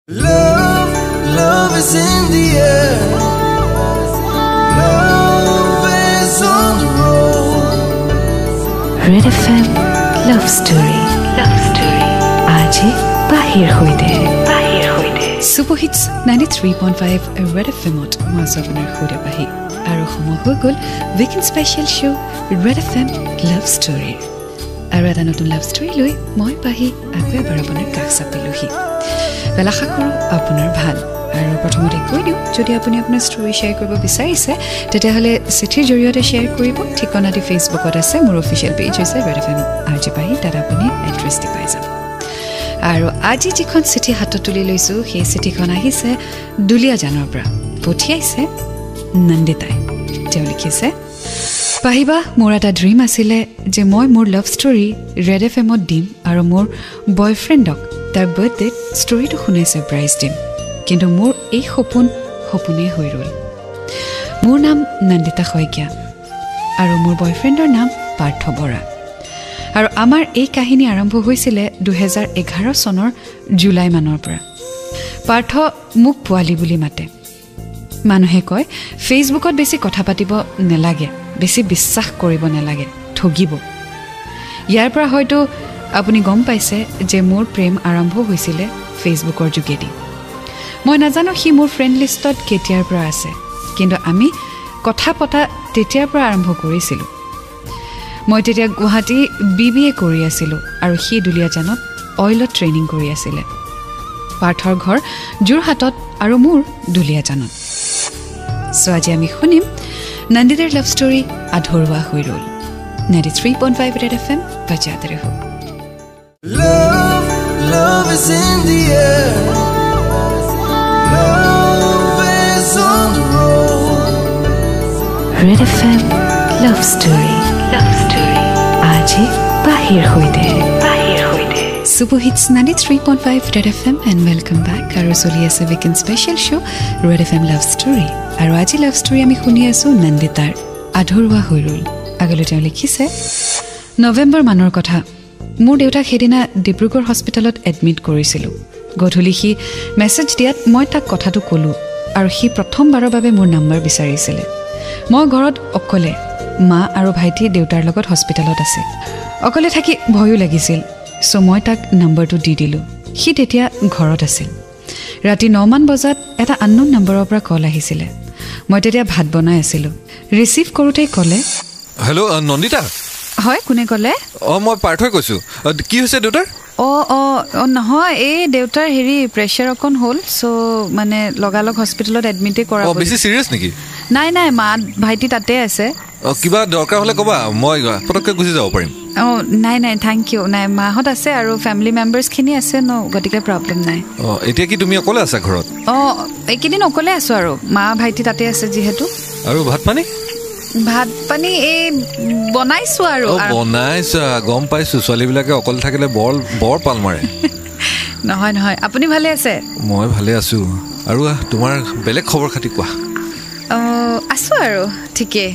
Love, love is in the air. Love is on the road. Red FM Love Story. Love Story. Aji bahir hoide. Bahir hoide. Super Hits 93.5 Red FM ot mazabunar hoide bahi. Aru khomo hogol weekend special show Red FM Love Story. Aru eta notun love story loi moi bahi akwe barabonar kaksa piluhi. Velakha kৰো আপোনাৰ ভাল আৰু প্ৰথমতে কৈ দিওঁ যদি আপুনি আপোনাৰ story share কৰিব বিচাৰিছে তেতিয়াহ'লে চিঠিৰ জৰিয়তে শ্বেয়াৰ কৰিব ঠিকনাটি ফেচবুকত আছে মোৰ অফিচিয়েল পেজ হৈছে ৰেড এফ এম আৰজি পাহি তাত আপুনি এড্ৰেছটি পাই যাব আৰু আজি যিখন চিঠি হাতত তুলি লৈছোঁ সেই চিঠিখন আহিছে দুলিয়াজানৰ পৰা পঠিয়াইছে নন্দিতাই তেওঁ লিখিছে পাহিবা মোৰ এটা ড্ৰিম আছিলে যে মই মোৰ লাভ ষ্টৰী ৰেড এফ এমত দিম আৰু মোৰ বয়ফ্ৰেণ্ডক তাৰ বাৰ্থডে ষ্টৰীটো শুনে সাৰপ্ৰাইজ দিম কিন্তু মোৰ এই সপোনে হৈ ৰল মোৰ নাম নন্দিতা শইকীয়া আৰু মোৰ বয়ফ্ৰেণ্ডৰ নাম পাৰ্থ বৰা আৰু আমাৰ এই কাহিনী আৰম্ভ হৈছিলে 2011 চনৰ জুলাই মানৰ পৰা পাৰ্থ মোক পোৱালি বুলি মাতে মানুহে কয় ফেচবুকত বেছি কথা পাতিব নেলাগে বেছি বিশ্বাস কৰিব নেলাগে ঠগিব ইয়াৰ পৰা হয়তো আপুনি গম পাইছে যে মোৰ প্ৰেম আৰম্ভ হৈছিলে ফেচবুকৰ যোগেদি মই নাজানো সি মোৰ ফ্ৰেণ্ড লিষ্টত কেতিয়াৰ পৰা আছে কিন্তু আমি কথা পতা তেতিয়াৰ পৰা আৰম্ভ কৰিছিলোঁ মই তেতিয়া গুৱাহাটী BBA কৰি আছিলোঁ আৰু সি দুলিয়াজানত অইলত ট্ৰেইনিং কৰি আছিলে পাৰ্থৰ ঘৰ যোৰহাটত আৰু মোৰ দুলিয়াজানত সো আজি আমি শুনিম নন্দিতাৰ লাভ ষ্টৰী আধৰুৱা হৈ ৰল 93.5 ৰেড FM বজাতে ৰহো Love, love is in the air. Love is on the road. Red FM Love Story. Love Story. Aji bahir hoide. Bahir hoide. Super Hits 93.5 Red FM and welcome back. Aru soli ase weekend special show Red FM Love Story. Aru aji love story ami khuni asu Nanditar adhorwa hoirul. Agalo তেওঁ লিখিছে নৱেম্বৰ মানৰ কথা মোৰ দেউতাক হেদিনা Dibrugarh হস্পিটালত admit কৰিছিলোঁ গধূলি সি message দিয়াত মই তাক কথাটো ক'লো আৰু সি প্ৰথমবাৰৰ বাবে মোৰ নম্বৰ বিচাৰিছিলে মই ঘৰত অকলে মা আৰু ভাইটি দেউতাৰ লগত হস্পিটালত আছে অকলে থাকি ভয়ো লাগিছিল সো মই তাক নম্বৰটো দি দিলোঁ সি তেতিয়া ঘৰত আছিল ৰাতি 9 মান বজাত এটা আননোন নম্বৰৰ পৰা কল আহিছিলে মই তেতিয়া ভাত বনাই আছিলোঁ ৰিচিভ কৰোঁতেই ক'লে হেল্ল' নন্দিতা হয় কোনে ক'লে মই পাৰ্থই কৈছোঁ কি হৈছে দেউতাৰ নহয় এই দেউতাৰ হেৰি প্ৰেছাৰ অকণ হ'ল সো মানে লগালগ হস্পিটেলত এডমিটে কৰা বেছি চিৰিয়াছ নেকি নাই মা ভাইটি তাতে আছে কিবা দৰকাৰ হ'লে ক'বা মই পটককৈ গুচি যাব পাৰিম নাই থেংক ইউ নাই মাহঁত আছে আৰু ফেমিলি মেম্বাৰ্ছখিনি আছে ন গতিকে প্ৰব্লেম নাই এতিয়া কি তুমি অকলে আছা ঘৰত এইকেইদিন অকলে আছোঁ আৰু মা ভাইটি তাতে আছে যিহেতু আৰু ভাত পানী এই বনাইছো আৰু বনাইছা গম পাইছো ছোৱালীবিলাকে অকলে থাকিলে বৰ পাল মাৰে নহয় আপুনি ভালে আছে মই ভালে আছো আৰু তোমাৰ বেলেগ খবৰ খাতি কোৱা আছো আৰু ঠিকে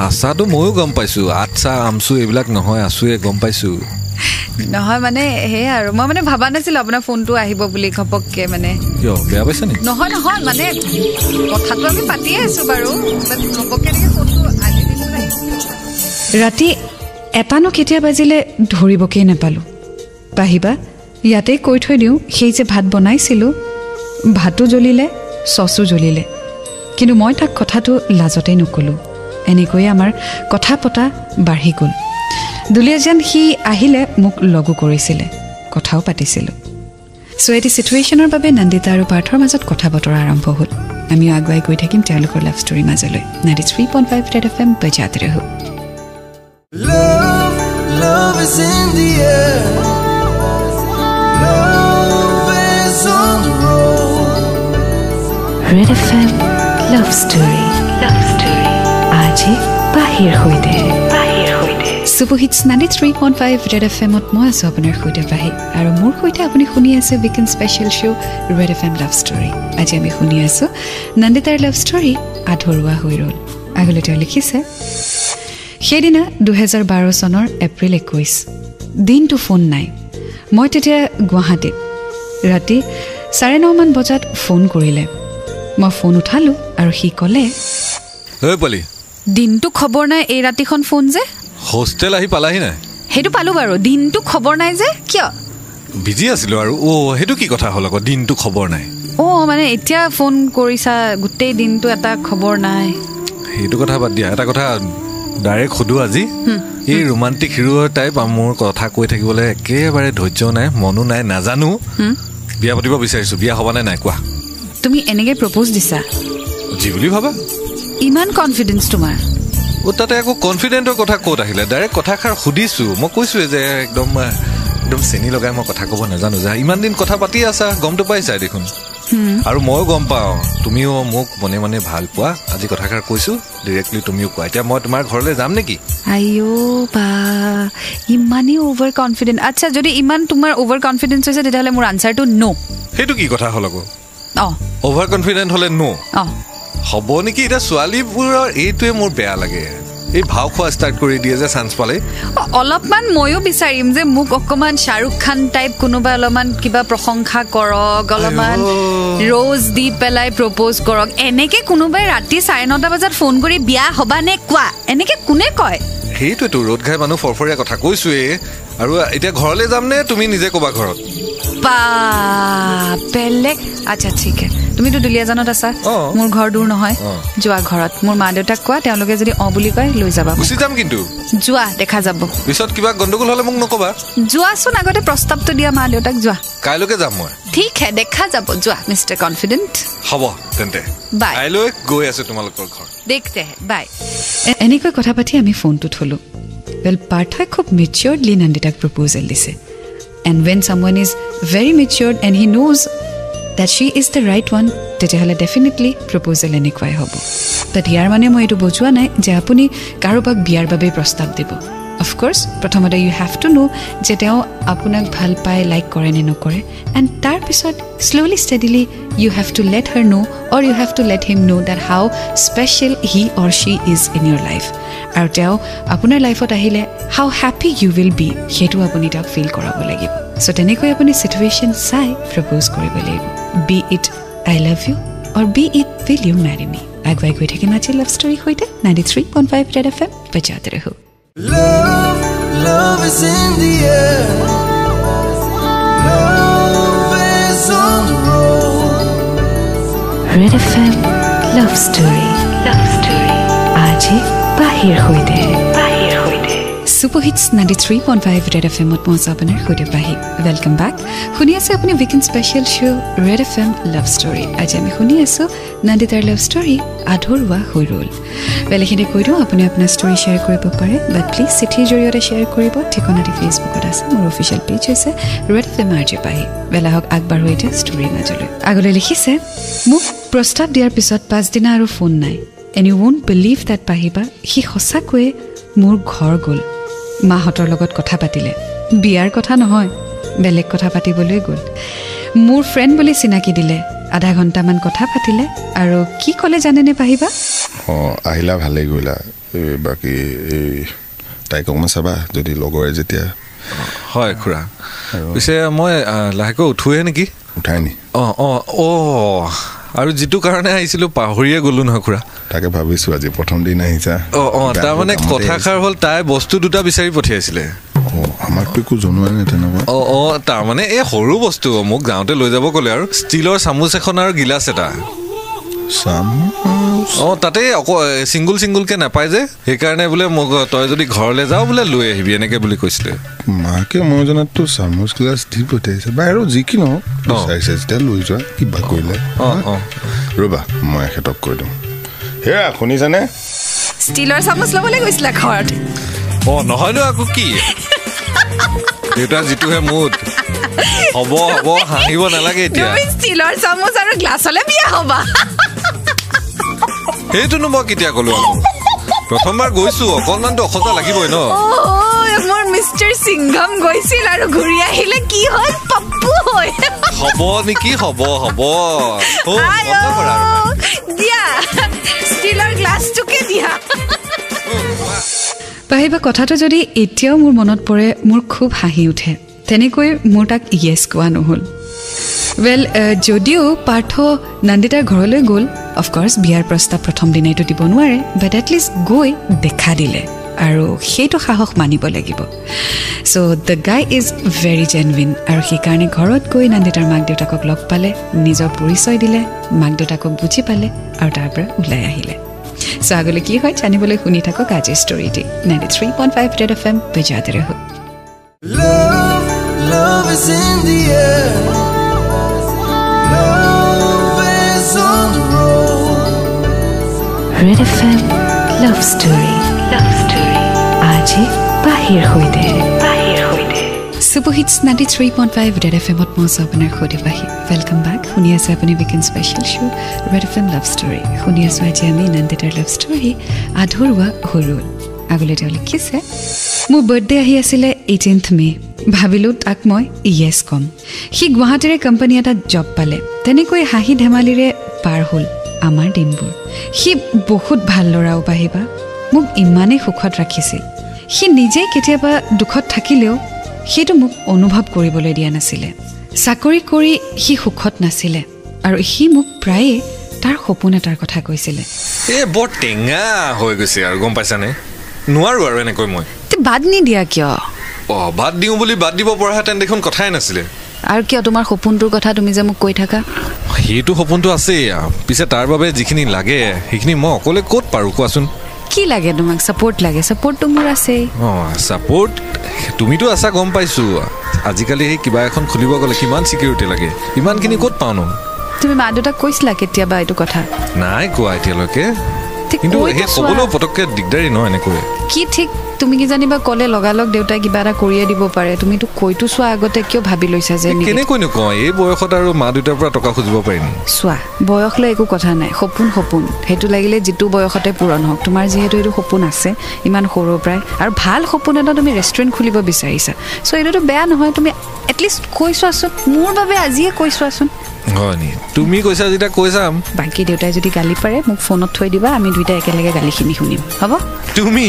আছাটো ময়ো গম পাইছো আচ্ছা আমচু এইবিলাক নহয় আছোৱে গম পাইছো নহয় মানে হে আৰু মই মানে ভাবা নাছিলো আপোনাৰ ফোনটো আহিব বুলি ঘপককে মানে কিয় বেয়া পাইছা নেকি নহয় মানে কথাটো আমি পাতিয়ে আছো বাৰু ঘপককে এনেকে ফোনটো আহি ৰাতি এটানো কেতিয়া বাজিলে ধৰিবকেই নাপালোঁ পাহিবা ইয়াতেই কৈ থৈ দিওঁ সেই যে ভাত বনাইছিলোঁ ভাতো জ্বলিলে চচো জ্বলিলে কিন্তু মই তাক কথাটো লাজতেই নক'লোঁ এনেকৈয়ে আমাৰ কথা পতা বাঢ়ি গ'ল দুলিয়াজান সি আহিলে মোক লগো কৰিছিলে কথাও পাতিছিলোঁ সো এটি চিটুৱেশ্যনৰ বাবে নন্দিতা আৰু পাৰ্থৰ মাজত কথা বতৰা আৰম্ভ হ'ল আমিও আগুৱাই গৈ থাকিম তেওঁলোকৰ লাভ ষ্টৰীৰ মাজলৈ 93.5 ৰেড FM বজাতে ৰহো Love, love is in the air. Love is on the road. Red FM Love Story. Love Story. Aji bahir hoide. Bahir hoide. Super Hits 93.5 Red FM ot মই আছো আপোনাৰ সৈতে পাহি আৰু মোৰ সৈতে আপুনি শুনি আছে weekend special show' red FM love story আজি আমি শুনি আছো নন্দিতাৰ লাভ ষ্টৰী আধৰুৱা হৈ ৰল আগলৈ তেওঁ লিখিছে সেইদিনা 2012 চনৰ এপ্ৰিল 21 দিনটো ফোন নাই মই তেতিয়া গুৱাহাটীত ৰাতি 9:30 মান বজাত ফোন কৰিলে মই ফোন উঠালো আৰু সি ক'লে ঐ পলি দিনটো খবৰ নাই এই ৰাতিখন ফোন যে হোষ্টেল আহি পালাহি নাই হেতু পালো বাৰু দিনটো খবৰ নাই যে কিয় বিজি আছিলো আৰু হেতু কি কথা হল আকৌ দিনটো খবৰ নাই মানে এতিয়া ফোন কৰিছা গোটেই দিনটো এটা খবৰ নাই হেতু কথা বাদ দিয়া এটা কথা ডাইৰেক্ট খুদু আজি এই ৰোমান্টিক হিৰো টাইপ মোৰ কথা কৈ থাকিবলৈ একেবাৰে ধৈৰ্য নাই মনো নাই নাজানো বিয়া পাতিব বিচাৰিছো বিয়া হ'ব নাই কোৱা তুমি এনেকৈ প্ৰপ'জ দিছা জি বুলি ভাবা ইমান কনফিডেন্স তোমাৰ তাতে আকৌ কনফিডেন্টৰ কথা ক'ত আহিলে ডাইৰেক্ট কথাষাৰ সুধিছো মই কৈছোৱে যে একদম চেনি লগাই মই কথা ক'ব নাজানো যে ইমান দিন কথা পাতি আছা গমটো পাইছা দেখোন আৰু ময়ো গম পাওঁ তুমিও মোক মনে মনে ভাল পোৱা আজি কথাষাৰ কৈছো ডিৰেক্টলি তুমিও কোৱা এতিয়া মই তোমাৰ ঘৰলৈ যাম নেকি আইও বা ইমানেই অভাৰ কনফিডেন্ট আচ্ছা যদি ইমান তোমাৰ অভাৰ কনফিডেন্স হৈছে তেতিয়াহ'লে মোৰ আনচাৰটো নো সেইটো কি কথা হ'ল আকৌ অভাৰ কনফিডেন্ট হ'লে নো হ'ব নেকি এতিয়া ছোৱালীবোৰৰ এইটোৱে মোৰ বেয়া লাগে এই ভাও খোৱা ষ্টাৰ্ট কৰি দিয়ে যে চান্স পালে অলপমান ময়ো বিচাৰিম যে মোক অকমান শাহৰুখ খান টাইপ কোনোবা অলপমান কিবা প্ৰশংসা কৰক অলপমান ৰ'জ দি পেলাই প্ৰপ'জ কৰক এনেকে কোনোবাই ৰাতি 9:30 বজাত ফোন কৰি বিয়া হবা নে কোৱা এনেকে কোনে কয় সেইটোৱেতো ৰ'দ ঘাই মানুহ ফৰফৰীয়া কথা কৈছোৱে আৰু এতিয়া ঘৰলৈ যাম নে তুমি নিজে ক'বা ঘৰত বেলেগ আচ্ছা ঠিক তুমিতো দুলীয়াজানত আছা মোৰ ঘৰ দূৰ নহয় যোৱা ঘৰত মোৰ মা দেউতাক কোৱা তেওঁলোকে যদি বুলি কয় লৈ যাবা গুচি যাম কিন্তু যোৱা দেখা যাব পিছত কিবা গণ্ডগোল হ'লে মোক নকবা যোৱাচোন আগতে প্ৰস্তাৱটো দিয়া মা দেউতাক যোৱা কাইলৈকে যাম মই ঠিক দেখা যাব যোৱা মিষ্টাৰ কনফিডেন্ট হ'ব তেন্তে বাই কাইলৈ গৈ আছো তোমালোকৰ ঘৰ দেখতে বাই এনেকৈ কথা পাতি আমি ফোনটো থলো পাৰ্থই খুব মেচিয়ৰ্ডলি নন্দিতাক প্ৰপ'জেল দিছে and when someone is very matured and he knows that she is the right one তেতিয়াহ'লে definitely proposal এনেকুৱাই হ'ব but ইয়াৰ মানে মই এইটো বুজোৱা নাই যে আপুনি কাৰোবাক বিয়াৰ বাবে প্ৰস্তাৱ দিব of course প্ৰথমতে you have to know যে তেওঁ আপোনাক ভাল পায় লাইক কৰে নে নকৰে and তাৰ পিছত slowly steadily you have to let her know or you have to let him know that how special he or she is in your life আৰু তেওঁ আপোনাৰ লাইফত আহিলে how happy you will be সেইটো আপুনি তাক ফিল কৰাব লাগিব সো তেনেকৈ আপুনি সিচুৱেচন চাই প্ৰপ'জ কৰিব লাগিব be it I love you or be it will you marry me আগুৱাই গৈ থাকিম আজি লাভ ষ্টৰী সৈতে 93.5 ৰেড এফএম বজাতে ৰহো Love is in the air. Love is on the road. Red FM Love Story. Love Story. Aaje bahir hoide. Bahir hoide. Super Hits 93.5 Red FM ot mohsa apnar hoide bahi. Welcome back. Khuni ase apni weekend special show Red FM Love Story. Aaj ami khuni aso Nanditar Love Story adhorwa hoi rol. বেলেখিনি কৈ দিওঁ আপুনি আপোনাৰ story share কৰিব পাৰে বাট please চিঠিৰ জৰিয়তে share কৰিব ঠিকনাটি ফেচবুকত আছে মোৰ অফিচিয়েল পেজ হৈছে ৰেড এফএম আৰজে পাহি বেলা হওক আগবাঢ়ো এতিয়া ষ্টৰি মাজলৈ আগলৈ লিখিছে মোক প্ৰস্তাৱ দিয়াৰ পিছত 5 দিন আৰু ফোন নাই and U want believe that পাহিবা সি সঁচাকৈয়ে মোৰ ঘৰ গ'ল মাহঁতৰ লগত কথা পাতিলে বিয়াৰ কথা নহয় বেলেগ কথা পাতিবলৈ গ'ল মোৰ ফ্ৰেণ্ড বুলি চিনাকি দিলে আধা ঘণ্টামান কথা পাতিলে আৰু কি ক'লে জানেনে পাহিবা আহিলা ভালেই গ'লা বাকী তাইক অকণমান চাবা যদি লগৰে যেতিয়া হয় খুৰা পিছে মই লাহেকৈ উঠোৱে নেকি উঠাই নি আৰু যিটো কাৰণে আহিছিলোঁ পাহৰিয়ে গ'লো নহয় খুৰা তাকে ভাবিছোঁ আজি প্ৰথম দিন আহিছা তাৰমানে কথাষাৰ হ'ল তাই বস্তু দুটা বিচাৰি পঠিয়াইছিলে আমাকতো একো জনোৱা নাই তেনেকুৱা তাৰমানে এই সৰু বস্তু মোক যাওঁতে লৈ যাব ক'লে আৰু ষ্টীলৰ চামুচ এখন আৰু গিলাচ এটা তাতে চিংগুলকে নাপায় যে সেইকাৰণে বোলে মোক তই যদি ঘৰলৈ যাওঁ বোলে লৈ আহিবি এনেকে বুলি কৈছিলে মাকে মই জনাততো চামুচ গিলাচ দি পঠিয়াইছে বাহিৰত যি কি নহওক চাইছে যেতিয়া লৈ যোৱা কিবা কৰিলে ৰ'বা মই এখেতক কৈ দিওঁ হেৰা শুনিছানে ষ্টীলৰ চামুচ ল'বলৈ গৈছিলা ঘৰত নহয়নো আকৌ কি দেউতাৰ যিটোহে মুড হ'ব হাঁহিব নালাগে এতিয়া ষ্টীলৰ চামুচ আৰু গ্লাছলৈ বিয়া হ'বা সেইটোনো মই কেতিয়া ক'লো আকৌ প্ৰথমবাৰ গৈছো অকণমানতো অসতা লাগিবই ন মোৰ মিষ্টাৰ সিংঘম গৈছিল আৰু ঘূৰি আহিলে কি হ'ল পপ্পু হৈ হ'ব নেকি হ'ব দিয়া ষ্টীলৰ গ্লাছটোকে দিয়া পাহিবা কথাটো যদি এতিয়াও মোৰ মনত পৰে মোৰ খুব হাঁহি উঠে তেনেকৈ মোৰ তাক ইয়েছ কোৱা নহ'ল Well, যদিও পাৰ্থ নন্দিতাৰ ঘৰলৈ গ'ল, অফক'ৰ্ছ বিয়াৰ প্ৰস্তাৱ প্ৰথম দিনাইতো দিব নোৱাৰে, বাট এটলিষ্ট গৈ দেখা দিলে আৰু সেইটো সাহস মানিব লাগিব। So' the guy is very genuine আৰু সেইকাৰণে ঘৰত গৈ নন্দিতাৰ মাক দেউতাকক লগ পালে, নিজৰ পৰিচয় দিলে, মাক দেউতাকক বুজি পালে আৰু তাৰ পৰা ওলাই আহিলে। চ' আগলৈ কি হয় জানিবলৈ শুনি থাকক আজিৰ ষ্টৰিটি 93.5 ৰেড FM বজাতে ৰহো। Love, love is in the air. Love is on the road. Red FM love story আজি বাহিৰ হৈতে সুপৰহিটছ 93.5 ৰেড এফএমত মই আপোনাৰ সৈতে বাহি ওয়েলকাম বেক। শুনি আছে আপুনি weekend special show' red FM love story. শুনি আছোঁ আজি আমি নন্দিতাৰ লাভ ষ্টৰী আধৰুৱা সৰুল। আগলৈ তেওঁ লিখিছে, মোৰ বাৰ্থডে আহি আছিলে 18th মে। ভাবিলোঁ তাক মই ইয়েছ ক'ম। সি গুৱাহাটীৰে কোম্পানী এটাত জব পালে। তেনেকৈ হাঁহি ধেমালিৰে পাৰ হ'ল আমাৰ দিনবোৰ। সি বহুত ভাল ল'ৰাও বাঢ়িবা, মোক ইমানেই সুখত ৰাখিছিল। সি নিজেই কেতিয়াবা দুখত থাকিলেও সেইটো মোক অনুভৱ কৰিবলৈ দিয়া নাছিলে। চাকৰি কৰি সি সুখত নাছিলে আৰু সি মোক প্ৰায়ে তাৰ সপোন এটাৰ কথা কৈছিলে। বৰ টেঙা হৈ গৈছে আৰু গম পাইছানে? নোৱাৰো আৰু এনেকৈ মই বাদ নিদিয়া কিয়? বাদ দিওঁ বুলি বাদ দিব পৰাহেঁতেন দেখোন কথাই নাছিলে। আৰু কিয় তোমাৰ সপোনটোৰ কথা তুমি যে মোক কৈ থাকা? সেইটো সপোনটো আছেই, পিছে তাৰ বাবে যিখিনি লাগে সেইখিনি মই অকলে ক'ত পাৰোঁ কোৱাচোন? কি লাগে তোমাক? ছাপোৰ্ট লাগে। ছাপোৰ্টটো মোৰ আছেই। ছাপোৰ্ট তুমিতো আছা গম পাইছোঁ। আজিকালি সেই কিবা এখন খুলিব গ'লে কিমান ছিকিউৰিটি লাগে, ইমানখিনি ক'ত পাওঁ ন? তুমি মা দেউতাক কৈছিলা কেতিয়াবা এইটো কথা? নাই কোৱা এতিয়ালৈকে, কিন্তু সেই ক'বলৈও পটককৈ দিগদাৰী ন এনেকৈ। কি ঠিক তুমি কি জানিবা ক'লে লগালগ দেউতাই কিবা এটা কৰিয়ে দিব পাৰে। তুমিতো কৈতো চোৱা আগতে, কিয় ভাবি লৈছা যে? কেনেকৈনো কওঁ, এই বয়সত আৰু মা দেউতাৰ পৰা টকা খুজিব পাৰিম? চোৱা, বয়স লৈ একো কথা নাই। সপোন সপোন, সেইটো লাগিলে যিটো বয়সতে পূৰণ হওক। তোমাৰ যিহেতু এইটো সপোন আছে ইমান সৰুৰ পৰাই, আৰু ভাল সপোন এটা তুমি ৰেষ্টুৰেণ্ট খুলিব বিচাৰিছা, চ' এইটোতো বেয়া নহয়। তুমি এটলিষ্ট কৈ চোৱাচোন, মোৰ বাবে আজিয়ে কৈ চোৱাচোন। হয় নি? তুমি কৈছা যেতিয়া কৈ যাম। বাকী দেউতাই যদি গালি পাৰে মোক ফোনত থৈ দিবা, আমি দুইটা একেলগে গালিখিনি শুনিম, হ'ব? তুমি?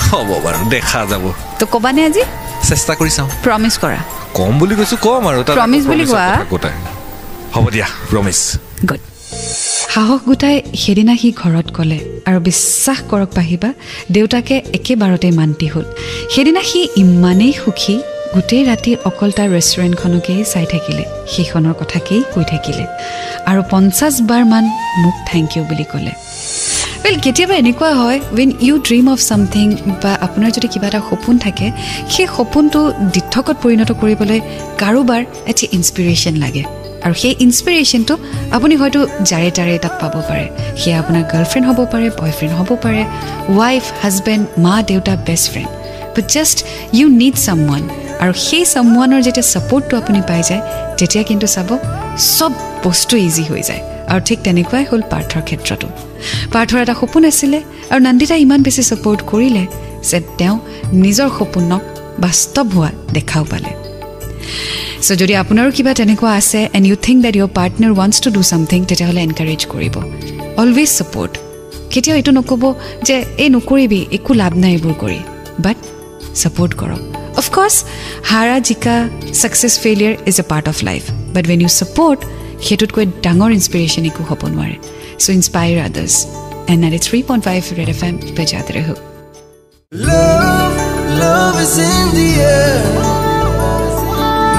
হ'ব বাৰু, দেখা যাব। তো ক'বানে আজি? চেষ্টা কৰি চাওঁ। প্ৰমিছ কৰা। কম বুলি কৈছোঁ কম আৰু। প্ৰমিছ বুলি কোৱা। হ'ব দিয়া, প্ৰমিছ। গুড। সাহস গোটাই সেইদিনা সি ঘৰত ক'লে, আৰু বিশ্বাস কৰক পাহিবা, দেউতাকে একেবাৰতে মান্তি হ'ল। সেইদিনা সি ইমানেই সুখী, গোটেই ৰাতি অকল তাৰ ৰেষ্টুৰেণ্টখনকেই চাই থাকিলে, সেইখনৰ কথাকেই কৈ থাকিলে, আৰু 50 বাৰমান মোক থেংক ইউ বুলি ক'লে। ৱেল, কেতিয়াবা এনেকুৱা হয়, when you dream of something, বা আপোনাৰ যদি কিবা এটা সপোন থাকে, সেই সপোনটো দিঠকত পৰিণত কৰিবলৈ কাৰোবাৰ এটা ইনস্পিৰেশ্যন লাগে। আৰু সেই ইনস্পিৰেশ্যনটো আপুনি হয়তো যাৰে তাৰে তাত পাব পাৰে। সেয়া আপোনাৰ গাৰ্লফ্ৰেণ্ড হ'ব পাৰে, বয়ফ্ৰেণ্ড হ'ব পাৰে, ৱাইফ, হাজবেণ্ড, মা দেউতা, বেষ্ট ফ্ৰেণ্ড, বাট জাষ্ট ইউ নিড ছামৱান। আৰু সেই ছামৱানৰ যেতিয়া ছাপৰ্টটো আপুনি পাই যায়, তেতিয়া কিন্তু চাব চব বস্তু ইজি হৈ যায়। আৰু ঠিক তেনেকুৱাই হ'ল পাৰ্থৰ ক্ষেত্ৰতো। পাৰ্থৰ এটা সপোন আছিলে, আৰু নন্দিতাই ইমান বেছি ছাপৰ্ট কৰিলে যে তেওঁ নিজৰ সপোনক বাস্তৱ হোৱা দেখাও পালে। চ' যদি আপোনাৰো কিবা তেনেকুৱা আছে and you think that your partner wants to do something, তেতিয়াহ'লে এনকাৰেজ কৰিব, অলৱেজ ছাপৰ্ট। কেতিয়াও এইটো নক'ব যে এই নকৰিবি, একো লাভ নাই এইবোৰ কৰি, বাট ছাপৰ্ট কৰক। অফক'ৰ্ছ হাৰা জিকা, success failure is a part of life, but when you support, সেইটোতকৈ ডাঙৰ ইনস্পিৰেশ্যন একো হ'ব নোৱাৰে। So' inspire others. And 93.5 red FM বজাতে ৰহো। Love, love is in the air.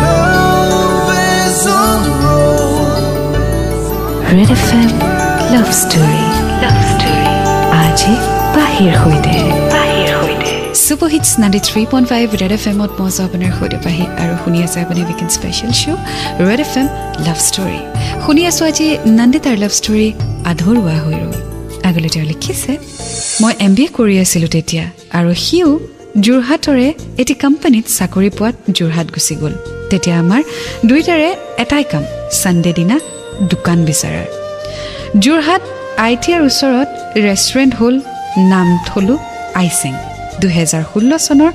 Love is on the road. Red FM love story আজি বাহিৰ হৈতে সুপৰহিটছ 93.5 red এফএমত মই আপোনাৰ সৈতে পাহি, আৰু শুনি আছে আপুনি weekend special show' red FM love story. শুনি আছোঁ আজি নন্দিতাৰ লাভ ষ্টৰী আধৰুৱা হৈ ৰ'ল। আগলৈ তেওঁ লিখিছে, মই MBA কৰি আছিলোঁ তেতিয়া, আৰু সিও যোৰহাটৰে এটি কোম্পানীত চাকৰি পোৱাত যোৰহাট গুচি গ'ল। তেতিয়া আমাৰ দুইটাৰে এটাই কাম, ছানডে দিনা দোকান বিচাৰাৰ। যোৰহাট ITR ওচৰত ৰেষ্টুৰেণ্ট হ'ল নাম থলো আইচিং। 2016 চনৰ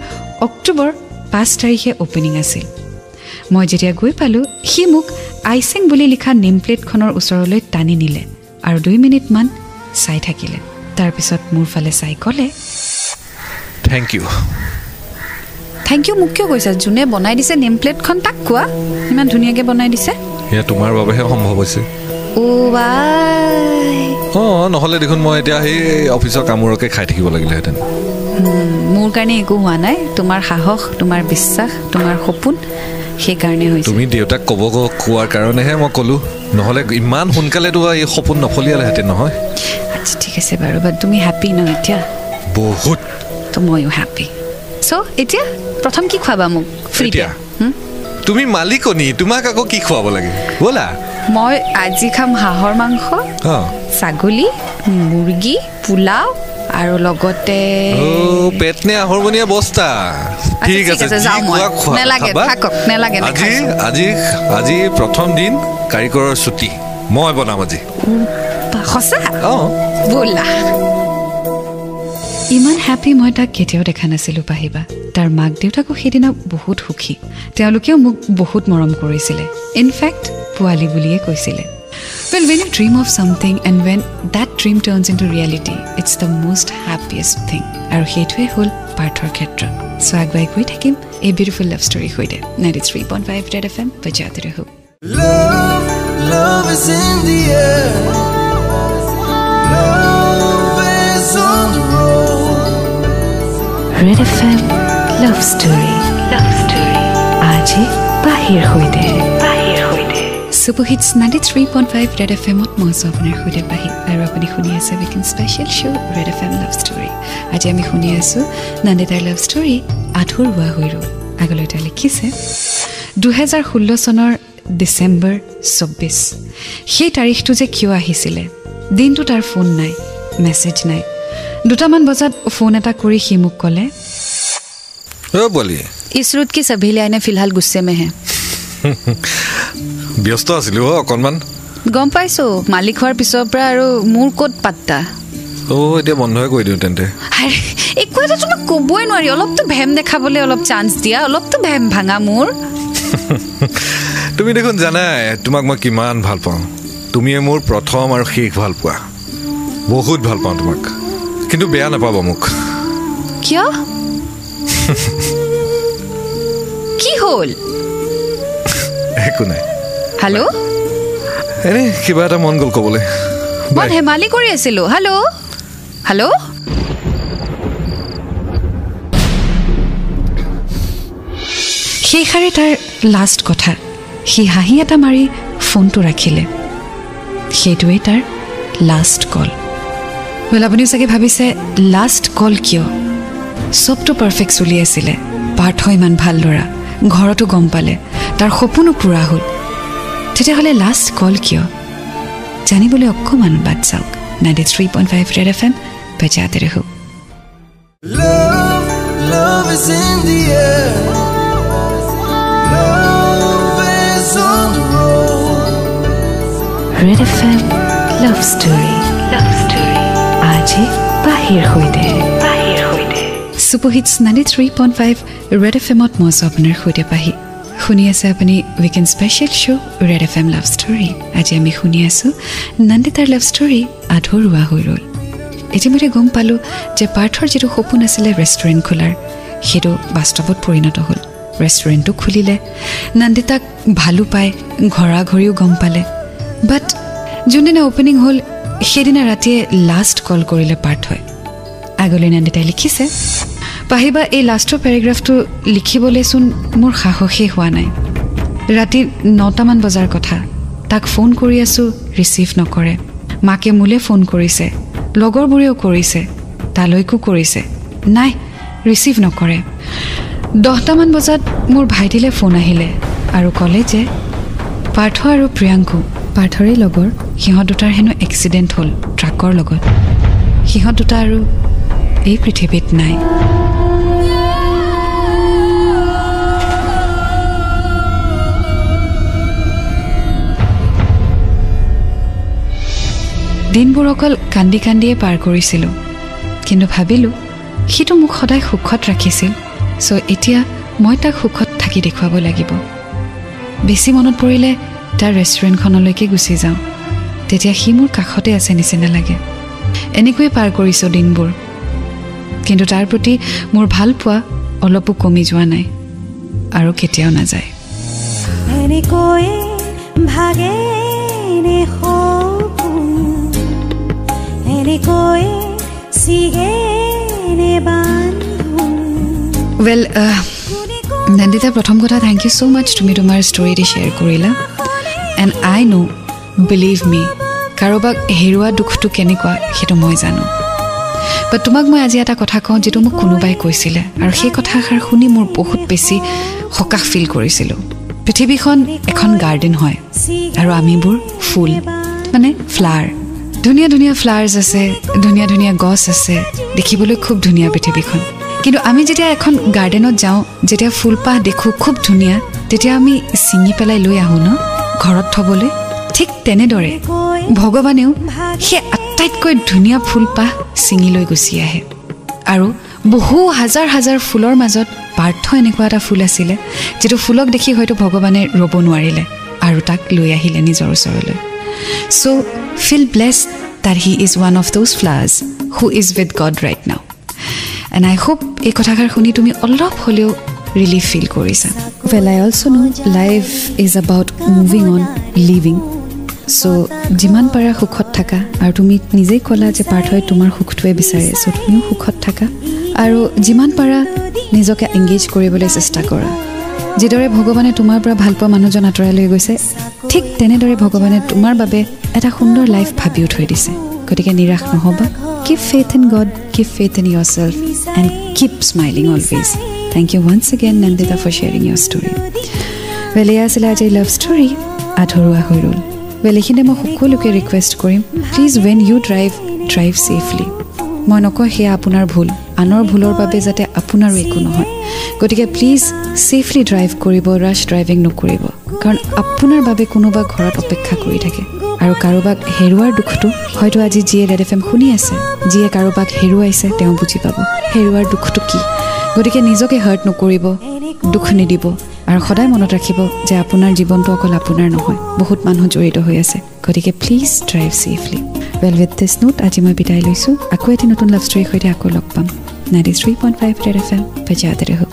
অক্টোবৰ 5 তাৰিখে অপেনিং আছিল। মই যেতিয়া গৈ পালোঁ, সি মোক আইচিং বুলি লিখা নেম প্লেটখনৰ ওচৰলৈ টানি নিলে, আৰু 2 মিনিটমান চাই থাকিলে। তাৰপিছত মোৰ ফালে চাই ক'লে, থেংক ইউ। থ্যাংক ইউ মোক কিয় কৈছা যোনে বনাই দিছে নেম প্লেটখন তাক কোৱা ইমান ধুনীয়াকৈ বনাই দিছে এয়া তোমাৰ বাবেহে সম্ভৱ হৈছে ও বাই নহ'লে দেখোন মই এতিয়া সেই অফিচৰ কামোৰকে খাই থাকিব লাগিলেহেঁতেন মোৰ কাৰণে একো হোৱা নাই তোমাৰ সাহস তোমাৰ বিশ্বাস তোমাৰ সপোন সেইকাৰণে হৈছে তুমি দেউতাক কোৱাৰ কাৰণেহে মই ক'লো নহ'লে ইমান সোনকালেতো এই সপোন নফলিয়ালেহেঁতেন নহয় আচ্ছা ঠিক আছে বাৰু বাট তুমি হেপী ন এতিয়া বহুত তো ময়ো হেপী চ' এতিয়া প্ৰথম কি খুৱাবা মোক ফ্ৰীতে তুমি মালিকনী তোমাক আকৌ কি খুৱাব লাগে ব'লা মই আজি খাম হাঁহৰ মাংস ছাগলী মুৰ্গী পোলাও আৰু লগতে পেটনে আহৰবনীয়া বস্তা ঠিক আছে নেলাগে আজি প্ৰথম দিন কাৰিকৰৰ ছুটি মই বনাম আজি সঁচা ব'লা ইমান হেপী মই তাক কেতিয়াও দেখা নাছিলোঁ পাহিবা তাৰ মাক দেউতাকো সেইদিনা বহুত সুখী তেওঁলোকেও মোক বহুত মৰম কৰিছিলে ইনফেক্ট পোৱালি বুলিয়ে কৈছিলে Well, when you dream of something and when that dream turns into reality, it's the most happiest thing. Aru heitue hol Parthor khetra. So agbai koi thakim a beautiful love story hoide. 93.5 Red FM bajate raho. Love is in the air. Love is on the road. Red FM love story. Love story. Aaje bahir hoide. Super Hits 93.5 Red FM মই আপোনাৰ সৈতে পাহি আৰু আপুনি শুনি আছে weekend special show' red FM love story আজি আমি শুনি আছোঁ নন্দিতাৰ লাভ ষ্টৰী আধৰুৱা হৈ ৰ'ল আগলৈ তেওঁ লিখিছে 2016 চনৰ ডিচেম্বৰ 24 সেই তাৰিখটো যে কিয় আহিছিলে দিনটো তাৰ ফোন নাই মেছেজ নাই 2টামান বজাত ফোন এটা কৰি সি মোক ক'লে इस रूट की सभी लाइनें फिलहाल गुस्से में हैं ব্যস্ত আছিলো অকণমান গম পাইছো মালিক হোৱাৰ পিছৰ পৰা আৰু মোৰ ক'ত পাত্তা এতিয়া বন্ধই কৰি দিওঁ তেন্তে একো এটা তোমাক ক'বই নোৱাৰি অলপতো ভেম দেখাবলৈ অলপ চান্স দিয়া অলপতো ভেম ভাঙা মোৰ তুমি দেখোন জানাই তোমাক মই কিমান ভাল পাওঁ তুমিয়ে মোৰ প্ৰথম আৰু শেষ ভাল পোৱা বহুত ভাল পাওঁ তোমাক কিন্তু বেয়া নাপাবা মোক কিয় কি হ'ল একো নাই হেল্ল' এনে কিবা এটা মন গ'ল ক'বলৈ মই ধেমালি কৰি আছিলো হেল্ল' হেল্ল' সেইষাৰে তাৰ লাষ্ট কথা সি হাঁহি এটা মাৰি ফোনটো ৰাখিলে সেইটোৱে তাৰ লাষ্ট কল বোলে আপুনিও চাগে ভাবিছে লাষ্ট কল কিয় চবটো পাৰফেক্ট চলি আছিলে পাৰ্থ ইমান ভাল ল'ৰা ঘৰতো গম পালে তাৰ সপোনো পূৰা হ'ল তেতিয়াহ'লে লাষ্ট কল কিয় জানিবলৈ অকণমান বাট চাওক 93.5 ৰেড FM বজাতে ৰহো Love is in the air. Love is on the road. Red FM love story. Love story. Aaje bahir hoide. Super Hits 93.5 Red FM ত মই আপোনাৰ সৈতে পাহি শুনি আছে আপুনি weekend special show' red FM love story আজি আমি শুনি আছোঁ নন্দিতাৰ লাভ ষ্টৰী আধৰুৱা হৈ ৰ'ল ইতিমধ্যে গম পালোঁ যে পাৰ্থৰ যিটো সপোন আছিলে ৰেষ্টুৰেণ্ট খোলাৰ সেইটো বাস্তৱত পৰিণত হ'ল ৰেষ্টুৰেণ্টটো খুলিলে নন্দিতাক ভালো পায় ঘৰাঘৰিও গম পালে বাট যোনদিনা অ'পেনিং হ'ল সেইদিনা ৰাতিয়ে লাষ্ট কল কৰিলে পাৰ্থই আগলৈ নন্দিতাই লিখিছে পাহিবা এই লাষ্টৰ পেৰাগ্ৰাফটো লিখিবলৈচোন মোৰ সাহসেই হোৱা নাই ৰাতি 9টামান বজাৰ কথা তাক ফোন কৰি আছোঁ ৰিচিভ নকৰে মাকে মোলৈ ফোন কৰিছে লগৰবোৰেও কৰিছে তালৈকো কৰিছে নাই ৰিচিভ নকৰে 10টামান বজাত মোৰ ভাইটিলৈ ফোন আহিলে আৰু ক'লে যে পাৰ্থ আৰু প্ৰিয়াংকু পাৰ্থৰে লগৰ সিহঁত দুটাৰ হেনো এক্সিডেণ্ট হ'ল ট্ৰাকৰ লগত সিহঁত দুটা আৰু এই পৃথিৱীত নাই দিনবোৰ অকল কান্দি কান্দিয়ে পাৰ কৰিছিলোঁ কিন্তু ভাবিলোঁ সিটো মোক সদায় সুখত ৰাখিছিল চ' এতিয়া মই তাক সুখত থাকি দেখুৱাব লাগিব বেছি মনত পৰিলে তাৰ ৰেষ্টুৰেণ্টখনলৈকে গুচি যাওঁ তেতিয়া সি মোৰ কাষতে আছে নিচিনা লাগে এনেকৈয়ে পাৰ কৰিছোঁ দিনবোৰ কিন্তু তাৰ প্ৰতি মোৰ ভাল পোৱা অলপো কমি যোৱা নাই আৰু কেতিয়াও নাযায় এনেকৈ ভাগে নে সপোন এনেকৈ সিগে নে বান্ধোন ৱেল নন্দিতা প্ৰথম কথা থ্যাংক ইউ সো মাচ তুমি তোমাৰ ষ্টৰীটি শ্বেয়াৰ কৰিলা এণ্ড আই নো বিলিভ মি কাৰোবাক হেৰুৱা দুখটো কেনেকুৱা সেইটো মই জানো বাট তোমাক মই আজি এটা কথা কওঁ যিটো মোক কোনোবাই কৈছিলে আৰু সেই কথাষাৰ শুনি মোৰ বহুত বেছি সকাহ ফিল কৰিছিলোঁ পৃথিৱীখন এখন গাৰ্ডেন হয় আৰু আমিবোৰ ফুল মানে ফ্লাৱাৰ ধুনীয়া ধুনীয়া ফ্লাৱাৰ্ছ আছে ধুনীয়া ধুনীয়া গছ আছে দেখিবলৈ খুব ধুনীয়া পৃথিৱীখন কিন্তু আমি যেতিয়া এখন গাৰ্ডেনত যাওঁ যেতিয়া ফুলপাহ দেখোঁ খুব ধুনীয়া তেতিয়া আমি ছিঙি পেলাই লৈ আহোঁ ন ঘৰত থ'বলৈ ঠিক তেনেদৰে ভগৱানেও সেই আটাইতকৈ ধুনীয়া ফুলপাহ ছিঙি লৈ গুচি আহে আৰু বহু হাজাৰ হাজাৰ ফুলৰ মাজত পাৰ্থ এনেকুৱা এটা ফুল আছিলে যিটো ফুলক দেখি হয়তো ভগৱানে ৰ'ব নোৱাৰিলে আৰু তাক লৈ আহিলে নিজৰ ওচৰলৈ so' feel blessed that he is one of those flowers who is with God right now and I hope এই কথাষাৰ শুনি তুমি অলপ হ'লেও ৰিলিফ ফিল কৰিছা well I also know life is about moving on living so যিমান পাৰা সুখত থাকা আৰু তুমি নিজেই ক'লা যে পাৰ্থই তোমাৰ সুখটোৱে বিচাৰে চ' তুমিও সুখত থাকা আৰু যিমান পাৰা নিজকে এংগেজ কৰিবলৈ চেষ্টা কৰা যিদৰে ভগৱানে তোমাৰ পৰা ভালপোৱা মানুহজন আঁতৰাই লৈ গৈছে ঠিক তেনেদৰে ভগৱানে তোমাৰ বাবে এটা সুন্দৰ লাইফ ভাবিও থৈ দিছে গতিকে নিৰাশ নহ'বা keep faith in God keep faith in yourself and keep smiling always thank you once again Nandita for sharing your story well এয়া আছিলে আজি লাভ ষ্টৰী আধৰুৱা হৈ ৰ'ল well এইখিনিতে মই সকলোকে ৰিকুৱেষ্ট কৰিম please when you drive safely মই নকওঁ সেয়া আপোনাৰ ভুল আনৰ ভুলৰ বাবে যাতে আপোনাৰো একো নহয় গতিকে প্লিজ সেফলি ড্ৰাইভ কৰিব ৰাছ ড্ৰাইভিং নকৰিব কাৰণ আপোনাৰ বাবে কোনোবা ঘৰত অপেক্ষা কৰি থাকে আৰু কাৰোবাক হেৰুৱাৰ দুখটো হয়তো আজি যিয়ে ৰেড এফ এম শুনি আছে যিয়ে কাৰোবাক হেৰুৱাইছে তেওঁ বুজি পাব হেৰুৱাৰ দুখটো কি গতিকে নিজকে হাৰ্ট নকৰিব দুখ নিদিব আৰু সদায় মনত ৰাখিব যে আপোনাৰ জীৱনটো অকল আপোনাৰ নহয় বহুত মানুহ জড়িত হৈ আছে গতিকে please drive safely well with this note আজি মই বিদায় লৈছোঁ আকৌ এটি নতুন লাভ ষ্টৰীৰ সৈতে আকৌ লগ পাম 93.5 ৰেড এফ এম বজাতে ৰহো